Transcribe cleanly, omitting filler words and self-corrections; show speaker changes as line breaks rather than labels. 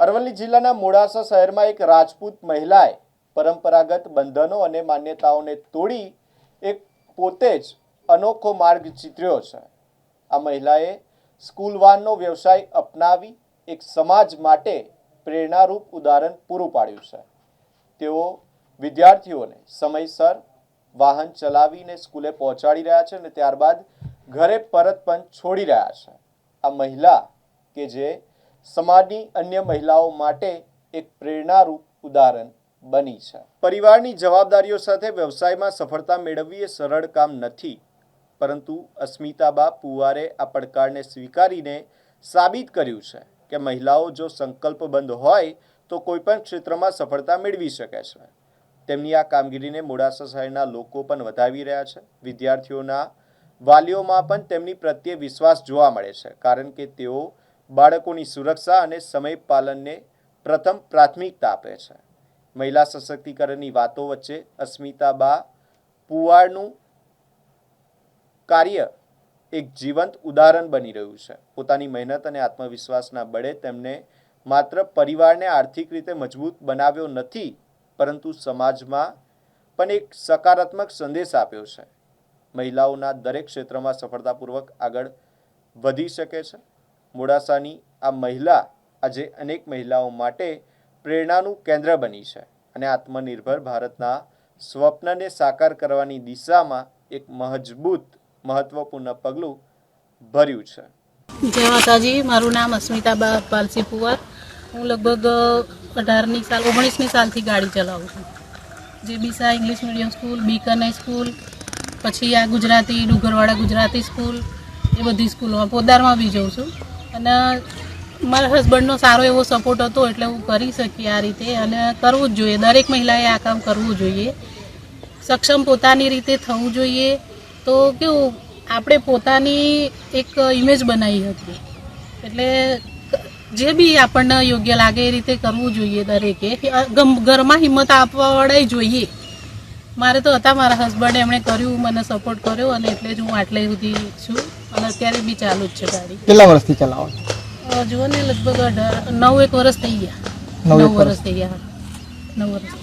અરવલ્લી જિલ્લાના મોડાસા શહેરમાં એક રાજપૂત મહિલાએ પરંપરાગત બંધનો અને માન્યતાઓને તોડી એક પોતે જ અનોખો માર્ગ ચીતર્યો છે। આ મહિલાએ સ્કૂલ વાનનો વ્યવસાય અપનાવી એક સમાજ માટે પ્રેરણારૂપ ઉદાહરણ પૂરું પાડ્યું છે। તેઓ વિદ્યાર્થીઓને સમયસર વાહન ચલાવીને સ્કૂલે પહોંચાડી રહ્યા છે અને ત્યારબાદ ઘરે પરત પણ છોડી રહ્યા છે। આ મહિલા કે જે સમાજની અન્ય મહિલાઓ માટે એક પ્રેરણારૂપ ઉદાહરણ બની છે। પરિવારની જવાબદારીઓ સાથે વ્યવસાયમાં સફળતા મેળવવી એ સરળ કામ નથી, પરંતુ અસ્મિતાબા પુવારે આ પડકારને સ્વીકારીને સાબિત કર્યું છે કે મહિલાઓ જો સંકલ્પબંધ હોય તો કોઈપણ ક્ષેત્રમાં સફળતા મેળવી શકે છે। તેમની આ કામગીરીને મોડાસા શહેરના લોકો પણ વધાવી રહ્યા છે। વિદ્યાર્થીઓના વાલીઓમાં પણ તેમની પ્રત્યે વિશ્વાસ જોવા મળે છે, કારણ કે તેઓ બાળકોની સુરક્ષા અને સમય પાલનને પ્રથમ પ્રાથમિકતા આપે છે। મહિલા સશક્તિકરણની વાતો વચ્ચે અસ્મિતાબા પુવારનું કાર્ય એક જીવંત ઉદાહરણ બની રહ્યું છે। પોતાની મહેનત અને આત્મવિશ્વાસના બળે તેમણે માત્ર પરિવારને આર્થિક રીતે મજબૂત બનાવ્યો નથી, પરંતુ સમાજમાં પણ એક સકારાત્મક સંદેશ આપ્યો છે। મહિલાઓના દરેક ક્ષેત્રમાં સફળતાપૂર્વક આગળ વધી શકે છે। મોડાસાની આ મહિલા આજે અનેક મહિલાઓ માટે પ્રેરણાનું કેન્દ્ર બની છે અને આત્મનિર્ભર ભારતના સ્વપ્નને સાકાર કરવાની દિશામાં એક મહત્વપૂર્ણ પગલું ભર્યું છે।
જય માતાજી। મારું નામ અસ્મિતાબા પાલસી પુવાર। હું લગભગ 19મી સાલથી ગાડી ચલાવું છું। જેબીસા English medium school, Beacon school, પછી આ ગુજરાતી ડુંગરવાડા ગુજરાતી સ્કૂલ, એ બધી સ્કૂલોમાં પોદારમાં બી જઉં છું। અને મારા હસબન્ડનો સારો એવો સપોર્ટ હતો એટલે હું કરી શકી આ રીતે, અને કરવું જ જોઈએ। દરેક મહિલાએ આ કામ કરવું જોઈએ। સક્ષમ પોતાની રીતે થવું જોઈએ। તો કેવું, આપણે પોતાની એક ઇમેજ બનાવી હતી, એટલે જે બી આપણને યોગ્ય લાગે એ રીતે કરવું જોઈએ દરેકે। ઘરમાં હિંમત આપવાવાળા જોઈએ। મારે તો હતા મારા હસબન્ડ, એમણે કર્યું, મને સપોર્ટ કર્યો, અને એટલે જ હું આટલે સુધી છું અને અત્યારે બી ચાલુ જ છે ગાડી।
કેટલા વર્ષથી ચલાવો છો?
જુઓ ને, લગભગ 9 વર્ષ થઈ ગયા। 9 વર્ષ થઈ ગયા। 9 વર્ષ